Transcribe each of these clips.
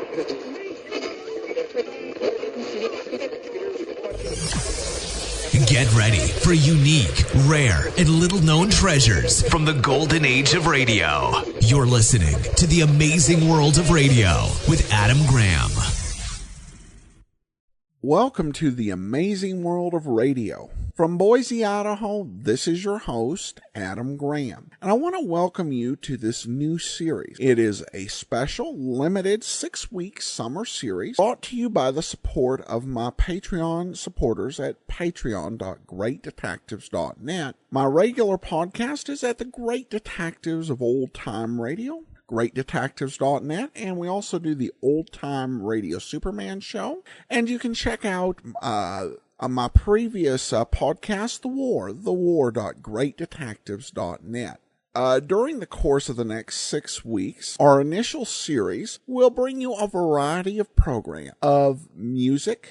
Get ready for unique, rare, and little-known treasures from the golden age of radio. You're listening to The Amazing World of Radio with Adam Graham. Welcome to The Amazing World of Radio. From Boise, Idaho, this is your host, Adam Graham, and I want to welcome you to this new series. It is a special, limited 6-week summer series brought to you by the support of my Patreon supporters at patreon.greatdetectives.net. My regular podcast is at the Great Detectives of Old Time Radio, greatdetectives.net, and we also do the Old Time Radio Superman show. And you can check out my previous podcast, The war.greatdetectives.net. During the course of the next 6 weeks, our initial series will bring you a variety of programs of music,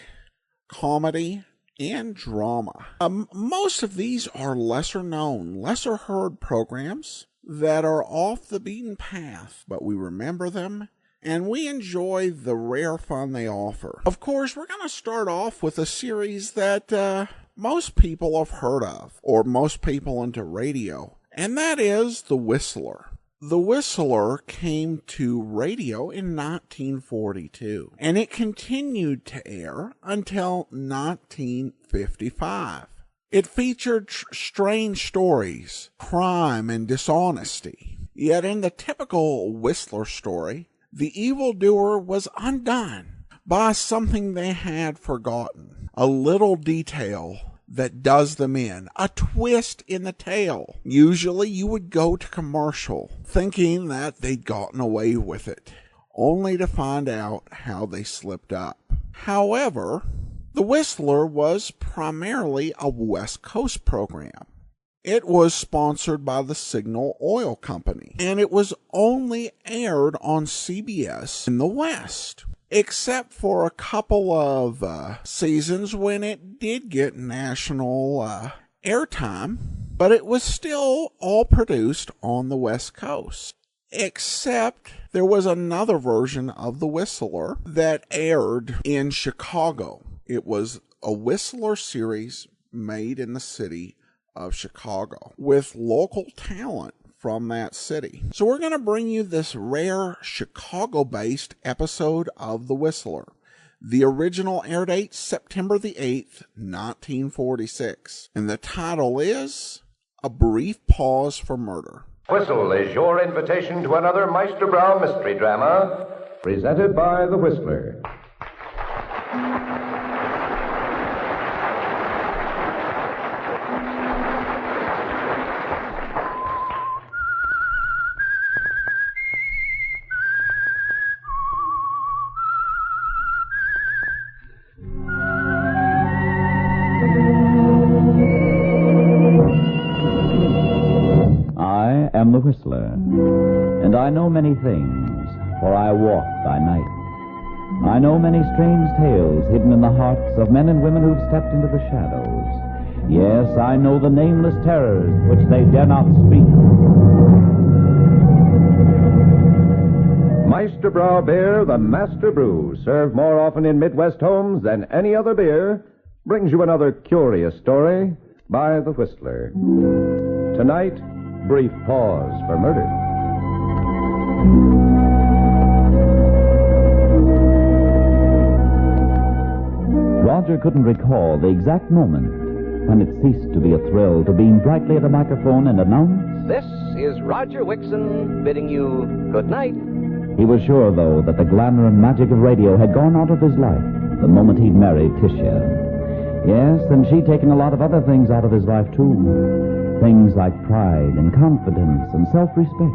comedy, and drama. Most of these are lesser known, lesser heard programs that are off the beaten path, but we remember them and we enjoy the rare fun they offer. Of course, we're going to start off with a series that most people have heard of, or most people into radio, and that is The Whistler. The Whistler came to radio in 1942, and it continued to air until 1955. It featured strange stories, crime, and dishonesty. Yet in the typical Whistler story, the evildoer was undone by something they had forgotten, a little detail that does them in, a twist in the tale. Usually you would go to commercial thinking that they'd gotten away with it, only to find out how they slipped up. However, The Whistler was primarily a West Coast program. It was sponsored by the Signal Oil Company, and it was only aired on CBS in the West, except for a couple of seasons when it did get national airtime, but it was still all produced on the West Coast. Except there was another version of The Whistler that aired in Chicago. It was a Whistler series made in the city of Chicago with local talent from that city. So we're going to bring you this rare Chicago-based episode of The Whistler. The original air date, September the 8th, 1946. And the title is A Brief Pause for Murder. Whistle is your invitation to another Meisterbrow mystery drama presented by The Whistler. I am the Whistler, and I know many things, for I walk by night. I know many strange tales hidden in the hearts of men and women who've stepped into the shadows. Yes, I know the nameless terrors which they dare not speak. Meisterbrow Beer, the master brew, served more often in Midwest homes than any other beer, brings you another curious story by the Whistler. Tonight, Brief Pause for Murder. Roger couldn't recall the exact moment when it ceased to be a thrill to beam brightly at a microphone and announce, "This is Roger Wixon bidding you good night." He was sure, though, that the glamour and magic of radio had gone out of his life the moment he'd married Tisha. Yes, and she'd taken a lot of other things out of his life, too. Things like pride and confidence and self-respect.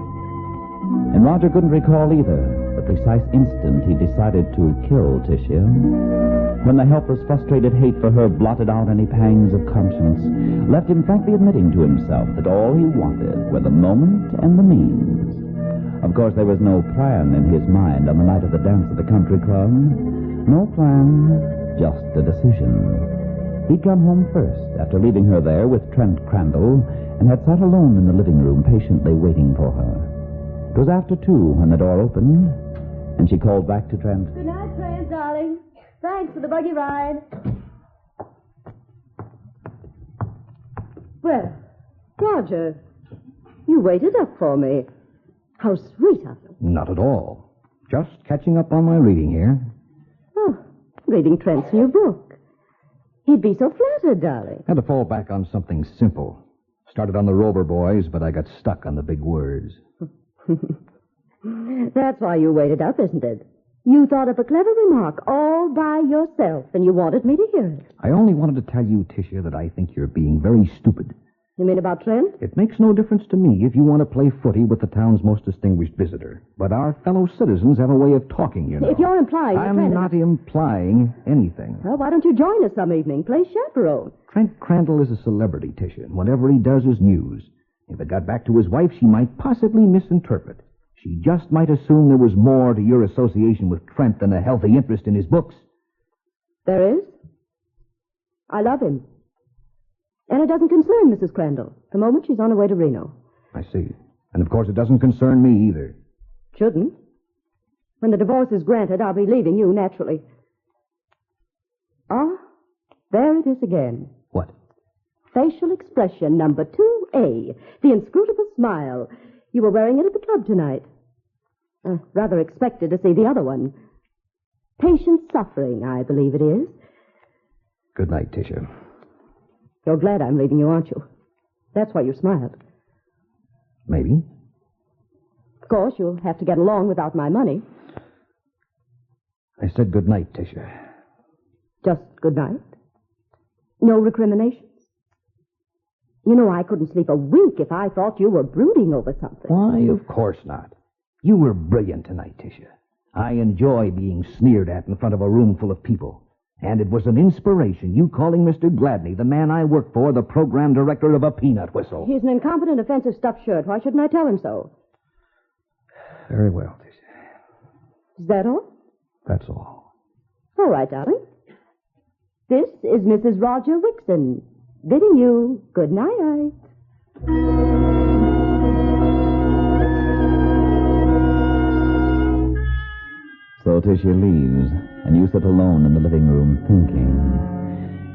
And Roger couldn't recall either the precise instant he decided to kill Tisha, when the helpless, frustrated hate for her blotted out any pangs of conscience, left him frankly admitting to himself that all he wanted were the moment and the means. Of course, there was no plan in his mind on the night of the dance at the country club. No plan, just a decision. He'd come home first, after leaving her there with Trent Crandall, and had sat alone in the living room, patiently waiting for her. It was after 2 when the door opened, And she called back to Trent. Good night, Trent, darling. Thanks for the buggy ride. Well, Roger, you waited up for me. How sweet of you. Not at all. Just catching up on my reading here. Oh, reading Trent's new book. He'd be so flattered, darling. Had to fall back on something simple. Started on the Rover Boys, but I got stuck on the big words. That's why you waited up, isn't it? You thought of a clever remark all by yourself, and you wanted me to hear it. I only wanted to tell you, Tisha, that I think you're being very stupid. You mean about Trent? It makes no difference to me if you want to play footy with the town's most distinguished visitor. But our fellow citizens have a way of talking, you know. If you're implying that I'm Trent... not implying anything. Well, why don't you join us some evening? Play chaperone. Trent Crandall is a celebrity, Tisha, and whatever he does is news. If it got back to his wife, she might possibly misinterpret. She just might assume there was more to your association with Trent than a healthy interest in his books. There is? I love him. And it doesn't concern Mrs. Crandall. The moment she's on her way to Reno. I see. And of course it doesn't concern me either. Shouldn't. When the divorce is granted, I'll be leaving you, naturally. Ah, there it is again. What? Facial expression number 2A. The inscrutable smile. You were wearing it at the club tonight. Rather expected to see the other one. Patient suffering, I believe it is. Good night, Tisha. You're glad I'm leaving you, aren't you? That's why you smiled. Maybe. Of course, you'll have to get along without my money. I said good night, Tisha. Just good night? No recriminations? You know, I couldn't sleep a wink if I thought you were brooding over something. Why, of course not. You were brilliant tonight, Tisha. I enjoy being sneered at in front of a room full of people. And it was an inspiration, you calling Mr. Gladney, the man I work for, the program director of a peanut whistle. He's an incompetent, offensive stuffed shirt. Why shouldn't I tell him so? Very well, Tisha. Is that all? That's all. All right, darling. This is Mrs. Roger Wixon, bidding you good night. So Tisha leaves, and you sit alone in the living room thinking.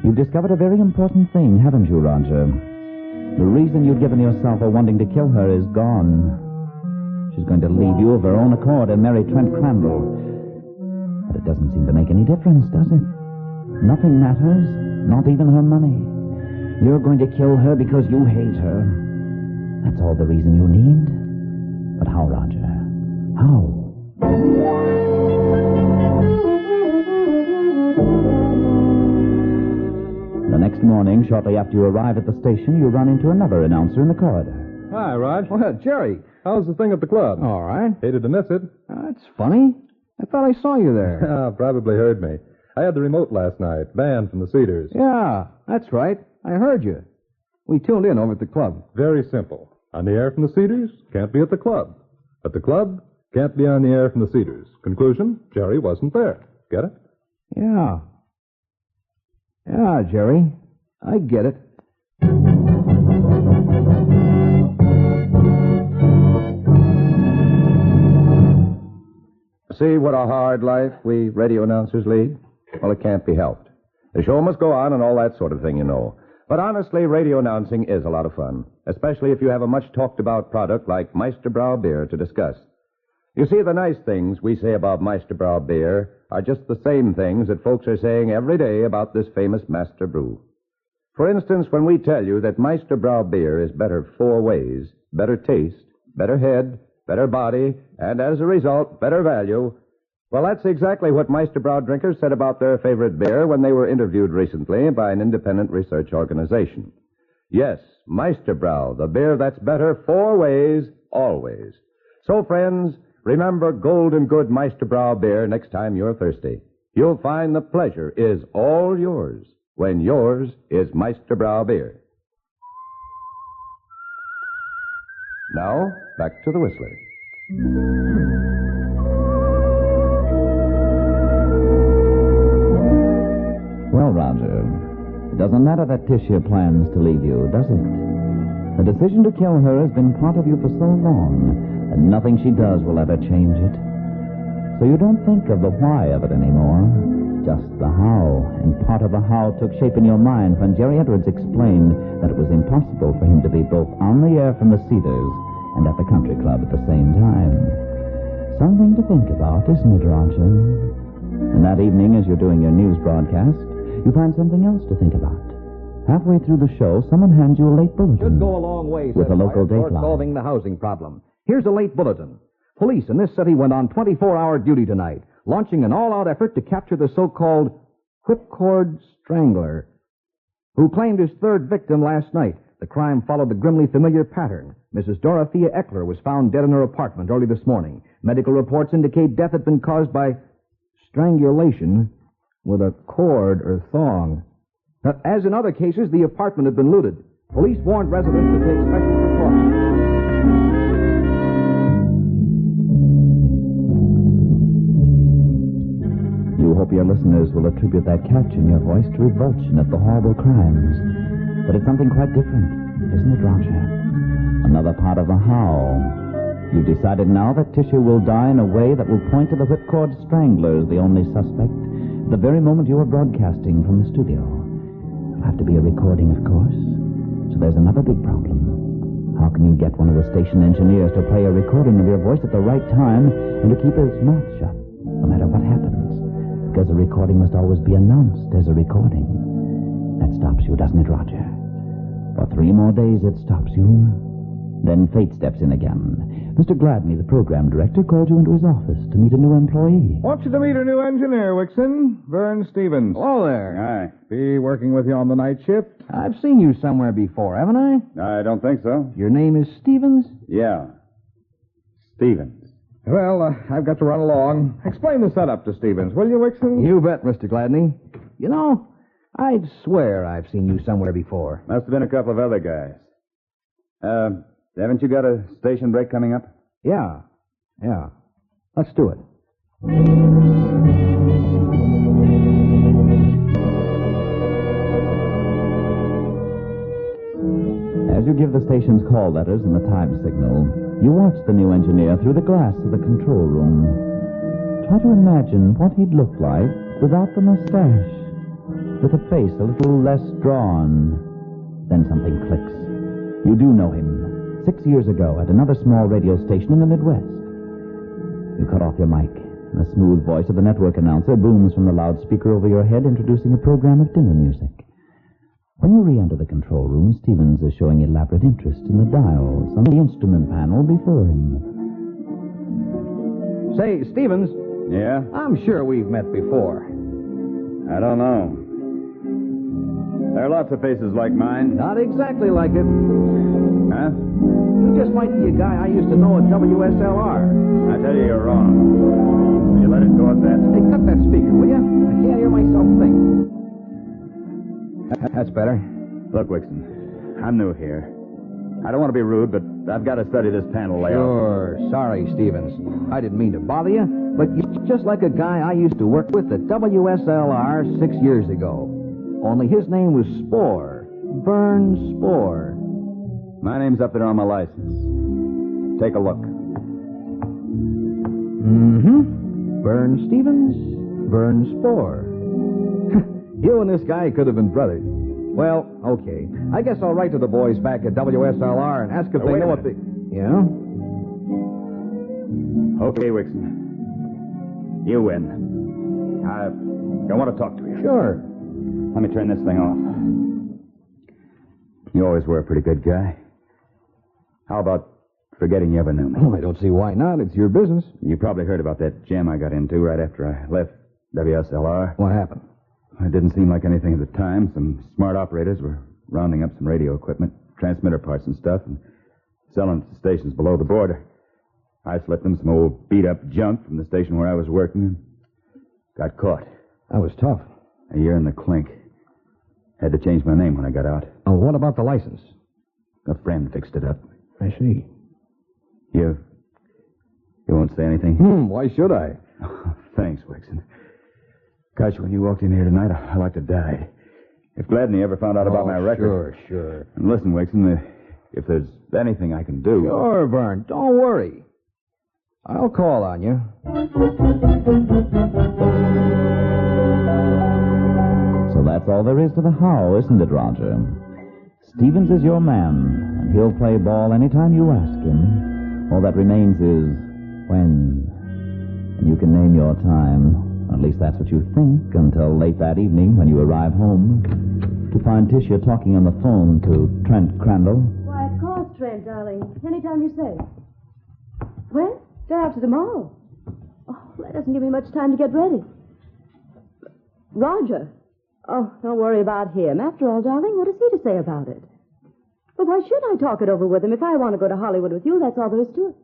You've discovered a very important thing, haven't you, Roger? The reason you'd given yourself for wanting to kill her is gone. She's going to leave you of her own accord and marry Trent Crandall. But it doesn't seem to make any difference, does it? Nothing matters, not even her money. You're going to kill her because you hate her. That's all the reason you need. But how, Roger? How? The next morning, shortly after you arrive at the station, you run into another announcer in the corridor. Hi, Raj. Well, Jerry. How's the thing at the club? All right. Hated to miss it. That's funny. I thought I saw you there. Probably heard me. I had the remote last night, banned from the Cedars. Yeah, that's right. I heard you. We tuned in over at the club. Very simple. On the air from the Cedars, can't be at the club. At the club, can't be on the air from the Cedars. Conclusion, Jerry wasn't there. Get it? Yeah. Yeah, Jerry. I get it. See what a hard life we radio announcers lead? Well, it can't be helped. The show must go on and all that sort of thing, you know. But honestly, radio announcing is a lot of fun, especially if you have a much-talked-about product like Meisterbrau beer to discuss. You see, the nice things we say about Meisterbrau beer are just the same things that folks are saying every day about this famous master brew. For instance, when we tell you that Meisterbrau beer is better 4 ways, better taste, better head, better body, and as a result, better value, well, that's exactly what Meisterbrau drinkers said about their favorite beer when they were interviewed recently by an independent research organization. Yes, Meisterbrau, the beer that's better 4 ways, always. So, friends, remember golden good Meisterbrau beer next time you're thirsty. You'll find the pleasure is all yours when yours is Meisterbrau beer. Now, back to the Whistler. Well, Roger, it doesn't matter that Tisha plans to leave you, does it? The decision to kill her has been part of you for so long, and nothing she does will ever change it. so you don't think of the why of it anymore, just the how. And part of the how took shape in your mind when Jerry Edwards explained that it was impossible for him to be both on the air from the Cedars and at the country club at the same time. Something to think about, isn't it, Roger? And that evening, as you're doing your news broadcast, you find something else to think about. Halfway through the show, someone hands you a late bulletin. Should go a long way, with a local toward dateline. Solving the housing problem. Here's a late bulletin. Police in this city went on 24-hour duty tonight, launching an all-out effort to capture the so-called whipcord strangler, who claimed his third victim last night. The crime followed the grimly familiar pattern. Mrs. Dorothea Eckler was found dead in her apartment early this morning. Medical reports indicate death had been caused by strangulation with a cord or thong. As in other cases, the apartment had been looted. Police warned residents to take special precautions. You hope your listeners will attribute that catch in your voice to revulsion at the horrible crimes. But it's something quite different, isn't it, Roger? Another part of the how. You've decided now that Tisha will die in a way that will point to the whipcord strangler as the only suspect the very moment you are broadcasting from the studio. It'll have to be a recording, of course. So there's another big problem. How can you get one of the station engineers to play a recording of your voice at the right time and to keep his mouth shut, no matter what happens? Because a recording must always be announced as a recording. That stops you, doesn't it, Roger? For 3 more days it stops you. Then fate steps in again. Mr. Gladney, the program director, called you into his office to meet a new employee. Want you to meet a new engineer, Wixon. Vern Stevens. Hello there. Hi. Be working with you on the night shift? I've seen you somewhere before, haven't I? I don't think so. Your name is Stevens? Yeah. Stevens. Well, I've got to run along. Explain the setup to Stevens, will you, Wixon? You bet, Mr. Gladney. You know, I'd swear I've seen you somewhere before. Must have been a couple of other guys. Haven't you got a station break coming up? Yeah. Let's do it. As you give the station's call letters and the time signal, you watch the new engineer through the glass of the control room. Try to imagine what he'd look like without the mustache, with a face a little less drawn. Then something clicks. You do know him. 6 years ago at another small radio station in the Midwest. You cut off your mic, and the smooth voice of the network announcer booms from the loudspeaker over your head, introducing a program of dinner music. When you re-enter the control room, Stevens is showing elaborate interest in the dials on the instrument panel before him. Say, Stevens. Yeah? I'm sure we've met before. I don't know. There are lots of faces like mine. Not exactly like it. Huh? You just might be a guy I used to know at WSLR. I tell you, you're wrong. Will you let it go at that? Hey, cut that speaker, will you? I can't hear myself think. That's better. Look, Wixon, I'm new here. I don't want to be rude, but I've got to study this panel layout. Sure. Sorry, Stevens. I didn't mean to bother you, but you're just like a guy I used to work with at WSLR 6 years ago. Only his name was Spore. Vern Spore. My name's up there on my license. Take a look. Mm-hmm. Vern Stevens, Vern Spore. You and this guy could have been brothers. Well, okay. I guess I'll write to the boys back at WSLR and ask if they know what they... Yeah? Okay, Wixon. You win. I want to talk to you. Sure. Let me turn this thing off. You always were a pretty good guy. How about forgetting you ever knew me? Oh, I don't see why not. It's your business. You probably heard about that jam I got into right after I left WSLR. What happened? It didn't seem like anything at the time. Some smart operators were rounding up some radio equipment, transmitter parts and stuff, and selling it to stations below the border. I slipped them some old beat-up junk from the station where I was working and got caught. That was tough. A year in the clink. Had to change my name when I got out. Oh, what about the license? A friend fixed it up. I see. You won't say anything? Why should I? Oh, thanks, Wixon. Gosh, when you walked in here tonight, I like to die. If Gladney ever found out about my record... Sure. And listen, Wixon, if there's anything I can do... Sure, Vern. Don't worry. I'll call on you. So that's all there is to the how, isn't it, Roger? Stevens is your man, and he'll play ball anytime you ask him. All that remains is when. And you can name your time, or at least that's what you think, until late that evening when you arrive home to find Tisha talking on the phone to Trent Crandall. Why, of course, Trent, darling. Anytime you say. When? Day after tomorrow. Oh, that doesn't give me much time to get ready. Roger. Oh, don't worry about him. After all, darling, what has he to say about it? But why should I talk it over with him? If I want to go to Hollywood with you, that's all there is to it.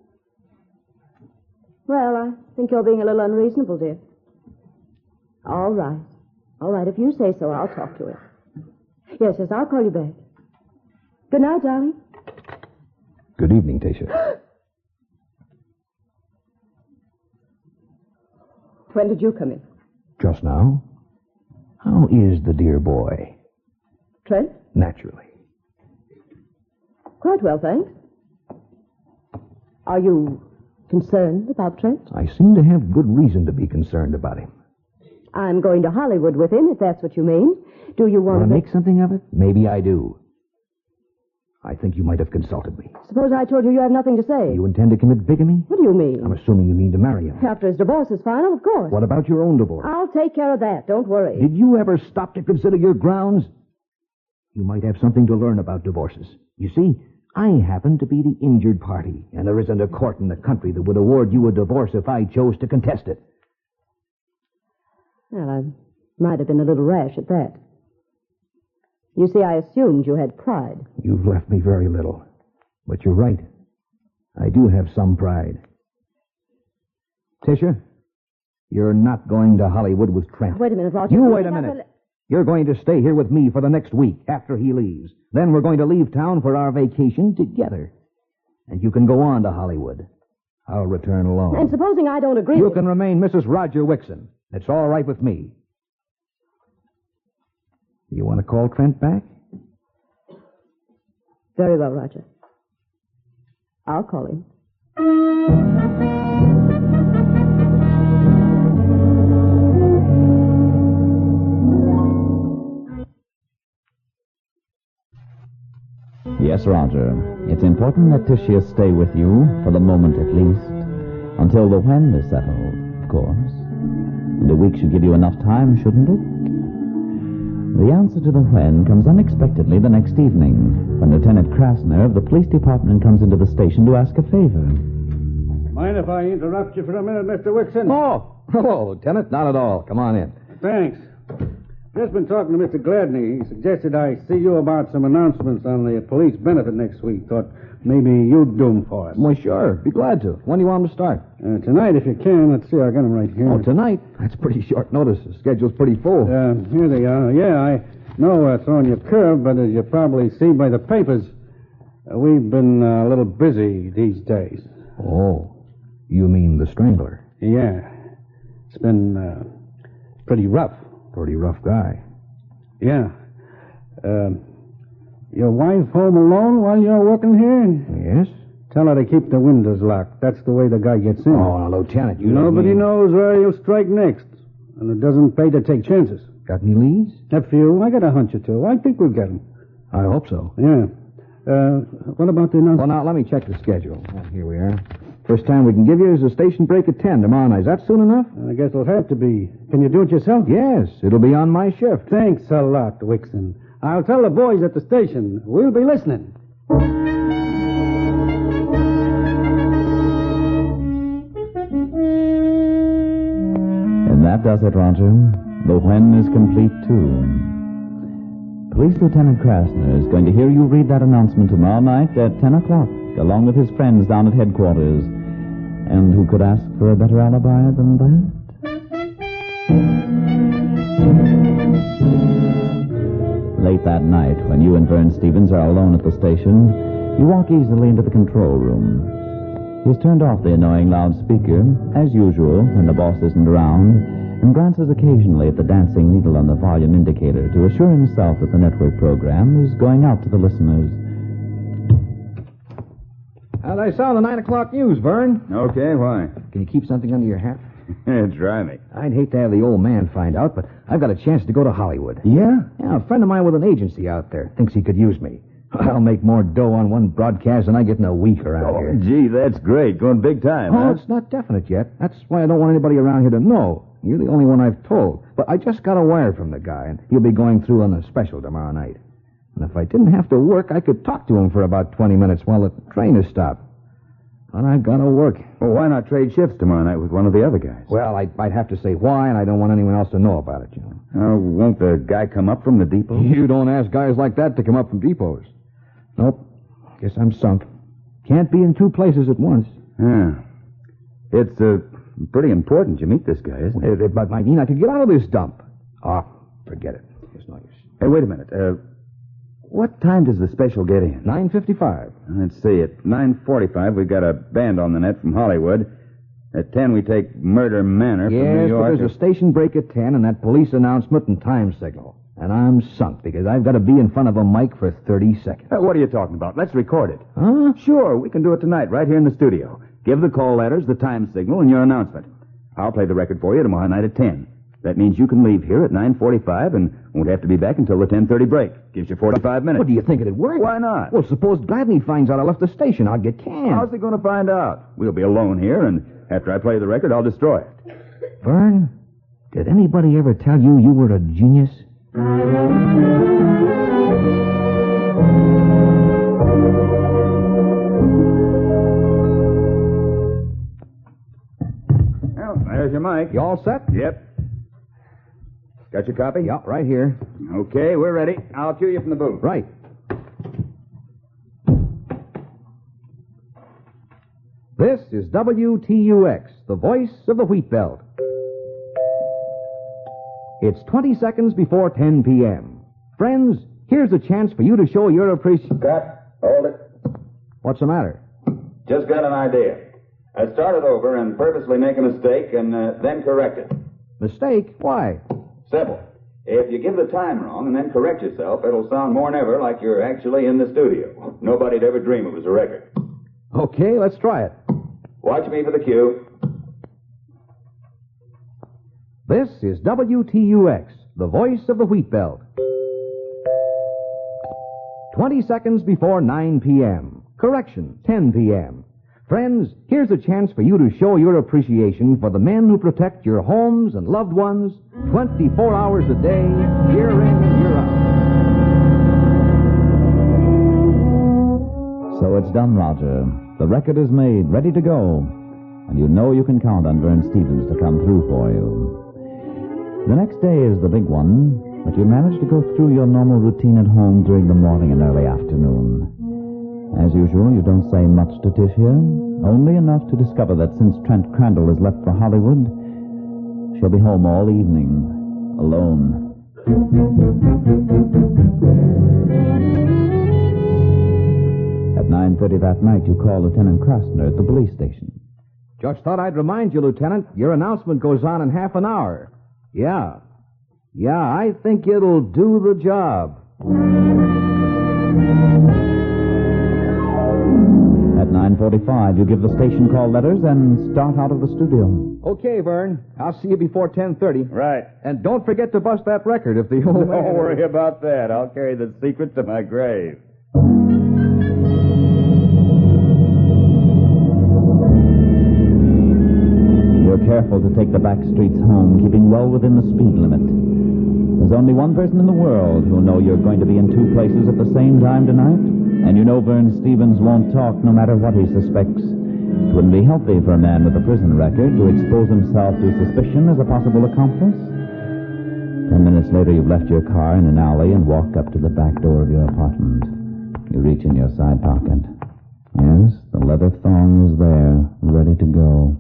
Well, I think you're being a little unreasonable, dear. All right. All right, if you say so, I'll talk to him. Yes, I'll call you back. Good night, darling. Good evening, Tisha. When did you come in? Just now. How is the dear boy? Trent? Naturally. Quite well, thanks. Are you concerned about Trent? I seem to have good reason to be concerned about him. I'm going to Hollywood with him, if that's what you mean. Do you want to make something of it? Maybe I do. I think you might have consulted me. Suppose I told you you have nothing to say. You intend to commit bigamy? What do you mean? I'm assuming you mean to marry him. After his divorce is final, of course. What about your own divorce? I'll take care of that. Don't worry. Did you ever stop to consider your grounds? You might have something to learn about divorces. You see, I happen to be the injured party, and there isn't a court in the country that would award you a divorce if I chose to contest it. Well, I might have been a little rash at that. You see, I assumed you had pride. You've left me very little. But you're right. I do have some pride. Tisha, you're not going to Hollywood with Trent. Wait a minute, Roger. You wait a minute. You're going to stay here with me for the next week after he leaves. Then we're going to leave town for our vacation together. And you can go on to Hollywood. I'll return alone. And supposing I don't agree You can remain Mrs. Roger Wixon. It's all right with me. You want to call Trent back? Very well, Roger. I'll call him. Yes, Roger. It's important that Tisha stay with you, for the moment at least, until the when is settled, of course. And a week should give you enough time, shouldn't it? The answer to the when comes unexpectedly the next evening, when Lieutenant Krasner of the police department comes into the station to ask a favor. Mind if I interrupt you for a minute, Mr. Wixon? Oh, hello, Lieutenant. Not at all. Come on in. Thanks. Just been talking to Mr. Gladney. He suggested I see you about some announcements on the police benefit next week. Thought maybe you'd do them for us. Well, sure. Be glad to. When do you want them to start? Tonight, if you can. Let's see, I got them right here. Oh, tonight? That's pretty short notice. The schedule's pretty full. Here they are. Yeah, I know throwing you a curve, but as you probably see by the papers, we've been a little busy these days. Oh, you mean the Strangler? Yeah. It's been pretty rough. Pretty rough guy. Yeah. Your wife home alone while you're working here? Yes. Tell her to keep the windows locked. That's the way the guy gets in. Oh, now, Lieutenant, you Nobody knows where you'll strike next. And it doesn't pay to take chances. Got any leads? A few. I got a hunch or two. I think we'll get them. I hope so. Yeah. What about the announcement? Well, now, let me check the schedule. Here we are. First time we can give you is a station break at 10 tomorrow night. Is that soon enough? I guess it'll have to be. Can you do it yourself? Yes. It'll be on my shift. Thanks a lot, Wixon. I'll tell the boys at the station. We'll be listening. And that does it, Roger. The when is complete, too. Police Lieutenant Krasner is going to hear you read that announcement tomorrow night at 10 o'clock, along with his friends down at headquarters. And who could ask for a better alibi than that? Late that night, when you and Vern Stevens are alone at the station, you walk easily into the control room. He's turned off the annoying loudspeaker, as usual, when the boss isn't around, and glances occasionally at the dancing needle on the volume indicator to assure himself that the network program is going out to the listeners. How'd I sound the 9 o'clock news, Vern? Okay, why? Can you keep something under your hat? Try me. I'd hate to have the old man find out, but I've got a chance to go to Hollywood. Yeah? Yeah, a friend of mine with an agency out there thinks he could use me. I'll make more dough on one broadcast than I get in a week around here. Gee, that's great. Going big time, Oh, huh? it's not definite yet. That's why I don't want anybody around here to know. You're the only one I've told. But I just got a wire from the guy, and he'll be going through on a special tomorrow night. And if I didn't have to work, I could talk to him for about 20 minutes while the train is stopped. But I gotta work. Well, why not trade shifts tomorrow night with one of the other guys? Well, I'd have to say why, and I don't want anyone else to know about it, you know. Oh, won't the guy come up from the depot? You don't ask guys like that to come up from depots. Nope. Guess I'm sunk. Can't be in two places at once. Yeah. It's pretty important you meet this guy, isn't it? It might mean I could get out of this dump. Oh, forget it. There's no use. Hey, wait a minute. What time does the special get in? 9:55. Let's see. At 9:45, we've got a band on the net from Hollywood. At 10, we take Murder Manor from New Yes, York. but there's a station break at 10 and that police announcement and time signal. And I'm sunk because I've got to be in front of a mic for 30 seconds. What are you talking about? Let's record it. Huh? Sure, we can do it tonight, right here in the studio. Give the call letters, the time signal, and your announcement. I'll play the record for you tomorrow night at 10. That means you can leave here at 9:45 and won't have to be back until the 10:30 break. Gives you 45 minutes. What, do you think it'd work? Why not? Well, suppose Gladney finds out I left the station. I'll get canned. How's he going to find out? We'll be alone here, and after I play the record, I'll destroy it. Vern, did anybody ever tell you you were a genius? Well, there's your mic. You all set? Yep. Got your copy? Yep, right here. Okay, we're ready. I'll cue you from the booth. Right. This is WTUX, the voice of the Wheat Belt. It's 20 seconds before 10 p.m. Friends, here's a chance for you to show your appreciation. Cut. Hold it. What's the matter? Just got an idea. I started over and purposely make a mistake and then correct it. Mistake? Why? Simple. If you give the time wrong and then correct yourself, it'll sound more than ever like you're actually in the studio. Nobody'd ever dream it was a record. Okay, let's try it. Watch me for the cue. This is WTUX, the voice of the Wheat Belt. 20 seconds before 9 p.m. Correction, 10 p.m. Friends, here's a chance for you to show your appreciation for the men who protect your homes and loved ones 24 hours a day, year in and year out. So it's done, Roger. The record is made, ready to go. And you know you can count on Vern Stevens to come through for you. The next day is the big one, but you manage to go through your normal routine at home during the morning and early afternoon. As usual, you don't say much to Ticia, only enough to discover that since Trent Crandall has left for Hollywood, she'll be home all evening, alone. At 9:30 that night, you call Lieutenant Krasner at the police station. Just thought I'd remind you, Lieutenant, your announcement goes on in half an hour. Yeah, I think it'll do the job. At 9:45, you give the station call letters and start out of the studio. Okay, Vern. I'll see you before 10:30. Right. And don't forget to bust that record if the old man... Don't worry about that. I'll carry the secret to my grave. You're careful to take the back streets home, keeping well within the speed limit. There's only one person in the world who'll know you're going to be in two places at the same time tonight, and you know Vern Stevens won't talk no matter what he suspects. It wouldn't be healthy for a man with a prison record to expose himself to suspicion as a possible accomplice. 10 minutes later, you've left your car in an alley and walk up to the back door of your apartment. You reach in your side pocket. Yes, the leather thong is there, ready to go.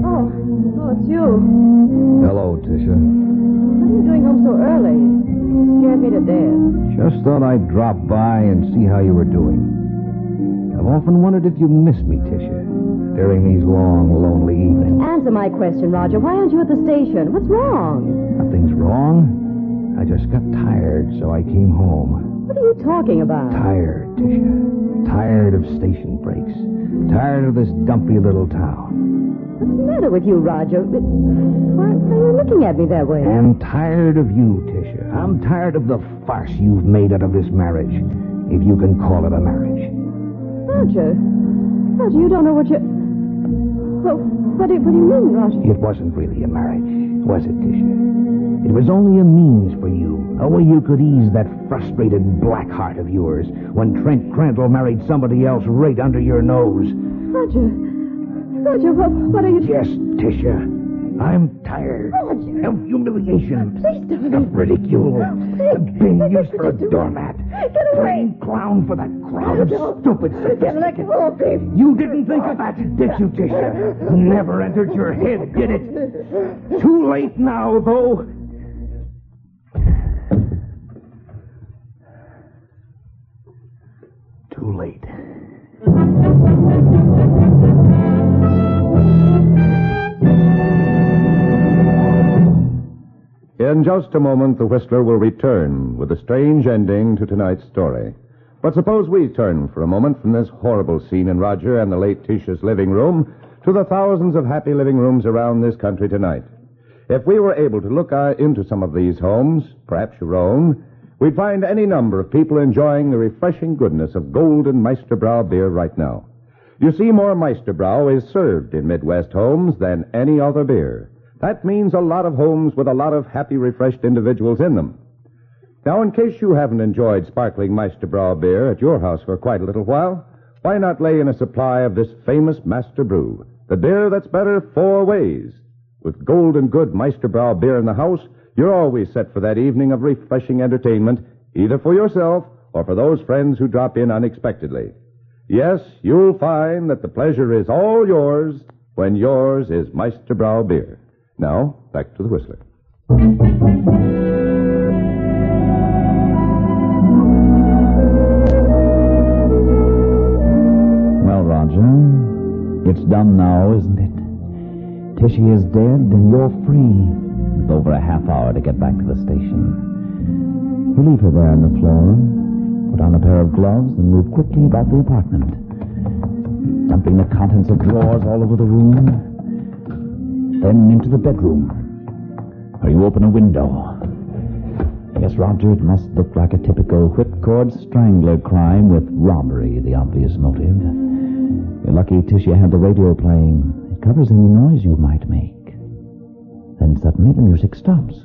Oh, it's you. Hello, Tisha. What are you doing home so early? You scared me to death. Just thought I'd drop by and see how you were doing. I've often wondered if you miss me, Tisha, during these long, lonely evenings. Answer my question, Roger. Why aren't you at the station? What's wrong? Nothing's wrong. I just got tired, so I came home. What are you talking about? Tired, Tisha. Tired of station breaks. Tired of this dumpy little town. What's the matter with you, Roger? Why are you looking at me that way? I'm tired of you, Tisha. I'm tired of the farce you've made out of this marriage, if you can call it a marriage. Roger, you don't know what you... Oh, what do you mean, Roger? It wasn't really a marriage, was it, Tisha? It was only a means for you, a way you could ease that frustrated black heart of yours when Trent Crandall married somebody else right under your nose. Roger, what are you... Yes, Tisha. I'm tired of humiliation, of ridicule, of being used for a doormat, plain clown for that crowd of stupid sophisticates. You didn't think of that, did you, Tisha? Never entered your head, did it? Too late now, though. Too late. In just a moment, the Whistler will return with a strange ending to tonight's story. But suppose we turn for a moment from this horrible scene in Roger and the late Tisha's living room to the thousands of happy living rooms around this country tonight. If we were able to look into some of these homes, perhaps your own, we'd find any number of people enjoying the refreshing goodness of golden Meisterbrau beer right now. You see, more Meisterbrau is served in Midwest homes than any other beer. That means a lot of homes with a lot of happy, refreshed individuals in them. Now, in case you haven't enjoyed sparkling Meisterbrau beer at your house for quite a little while, why not lay in a supply of this famous Master Brew, the beer that's better 4 ways? With golden good Meisterbrau beer in the house, you're always set for that evening of refreshing entertainment, either for yourself or for those friends who drop in unexpectedly. Yes, you'll find that the pleasure is all yours when yours is Meisterbrau beer. Now, back to the Whistler. Well, Roger, it's done now, isn't it? Tishy is dead, and you're free. With over a half hour to get back to the station. You leave her there on the floor, put on a pair of gloves, and move quickly about the apartment, dumping the contents of drawers all over the room. Then into the bedroom, where you open a window. Yes, Roger, it must look like a typical whipcord strangler crime with robbery the obvious motive. You're lucky Tisha had the radio playing. It covers any noise you might make. Then suddenly the music stops.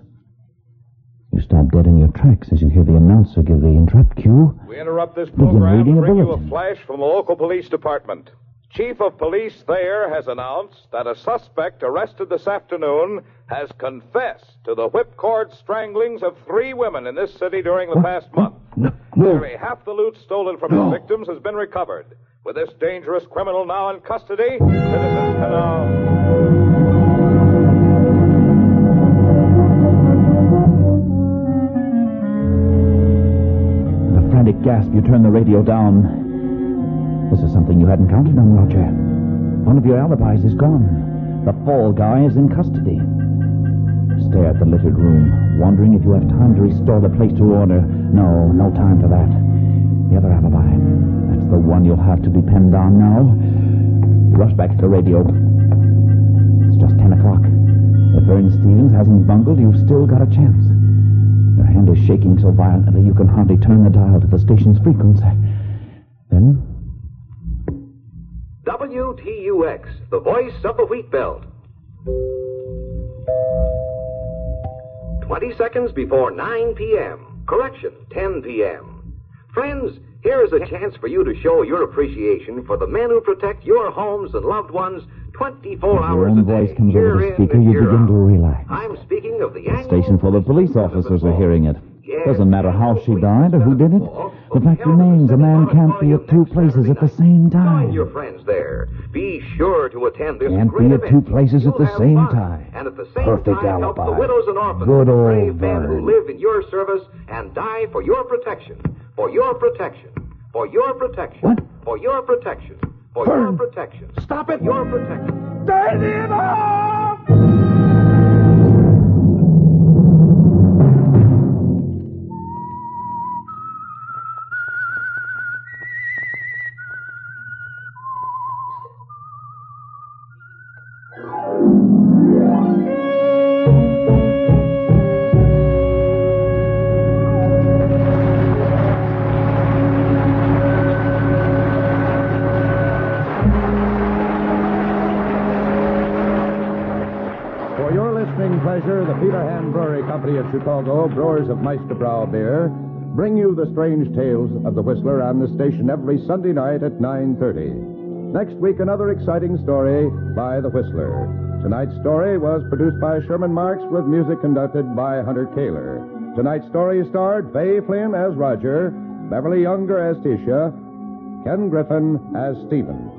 You stop dead in your tracks as you hear the announcer give the interrupt cue. We interrupt this program reading to bring you a bulletin. flash from the local police department. Chief of Police Thayer has announced that a suspect arrested this afternoon has confessed to the whipcord stranglings of 3 women in this city during the past month. Nearly half the loot stolen from his victims has been recovered. With this dangerous criminal now in custody, citizens can now... With a frantic gasp, you turn the radio down. This is something you hadn't counted on, Roger. One of your alibis is gone. The fall guy is in custody. You stare at the littered room, wondering if you have time to restore the place to order. No time for that. The other alibi. That's the one you'll have to depend on now. You rush back to the radio. It's just 10 o'clock. If Ernst Stevens hasn't bungled, you've still got a chance. Your hand is shaking so violently you can hardly turn the dial to the station's frequency. Then... WTUX, the voice of the wheat belt. 20 seconds before 9 p.m. Correction, 10 p.m. Friends, here is a chance for you to show your appreciation for the men who protect your homes and loved ones 24 hours a day. Your own voice comes over the speaker, you begin to relax. I'm speaking of the The station full of police officers are hearing it. Doesn't matter how she died or who did it. The fact remains a man can't be at 2 places at the same time. Join your friends there. Be sure to attend this Can't great be at event. 2 places at the You'll same have fun, time. And at the same Perfect time, help alibi. the widows and orphans, Good the old brave men who Vern. live in your service and die for your protection. For your protection. For your protection. What? For your protection. For your protection. Stop it! For your protection. Turn him off! Pleasure, the Peter Hand Brewery Company of Chicago, brewers of Meisterbrow beer, bring you the strange tales of the Whistler on the station every Sunday night at 9:30. Next week, another exciting story by the Whistler. Tonight's story was produced by Sherman Marks with music conducted by Hunter Kaler. Tonight's story starred Fay Flynn as Roger, Beverly Younger as Tisha, Ken Griffin as Stevens.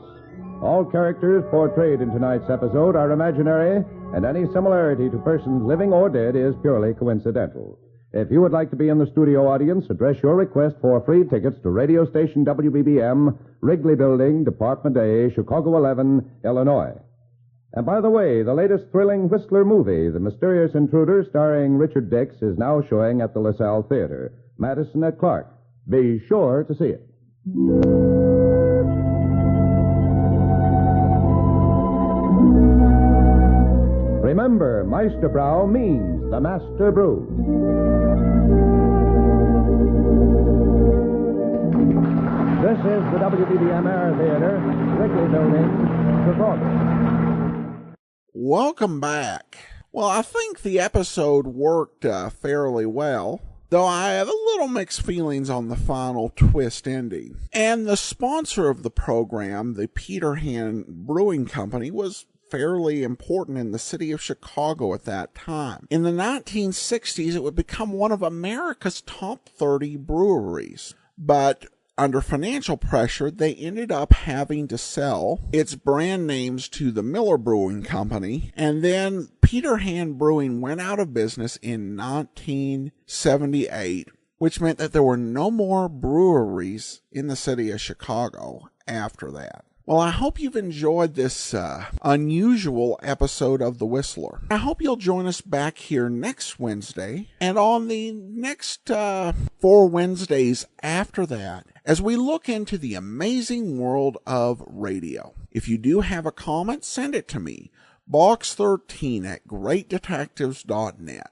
All characters portrayed in tonight's episode are imaginary, and any similarity to persons living or dead is purely coincidental. If you would like to be in the studio audience, address your request for free tickets to radio station WBBM, Wrigley Building, Department A, Chicago 11, Illinois. And by the way, the latest thrilling Whistler movie, The Mysterious Intruder, starring Richard Dix, is now showing at the LaSalle Theater, Madison at Clark. Be sure to see it. Remember, Meisterbrow means the master brew. This is the WBBM Air Theater, Wrigley Building, Chicago. Welcome back. Well, I think the episode worked fairly well, though I have a little mixed feelings on the final twist ending. And the sponsor of the program, the Peter Hand Brewing Company, was fairly important in the city of Chicago at that time. In the 1960s, it would become one of America's top 30 breweries. But under financial pressure, they ended up having to sell its brand names to the Miller Brewing Company, and then Peter Hand Brewing went out of business in 1978, which meant that there were no more breweries in the city of Chicago after that. Well, I hope you've enjoyed this unusual episode of The Whistler. I hope you'll join us back here next Wednesday and on the next 4 Wednesdays after that as we look into the amazing world of radio. If you do have a comment, send it to me, box13 at greatdetectives.net.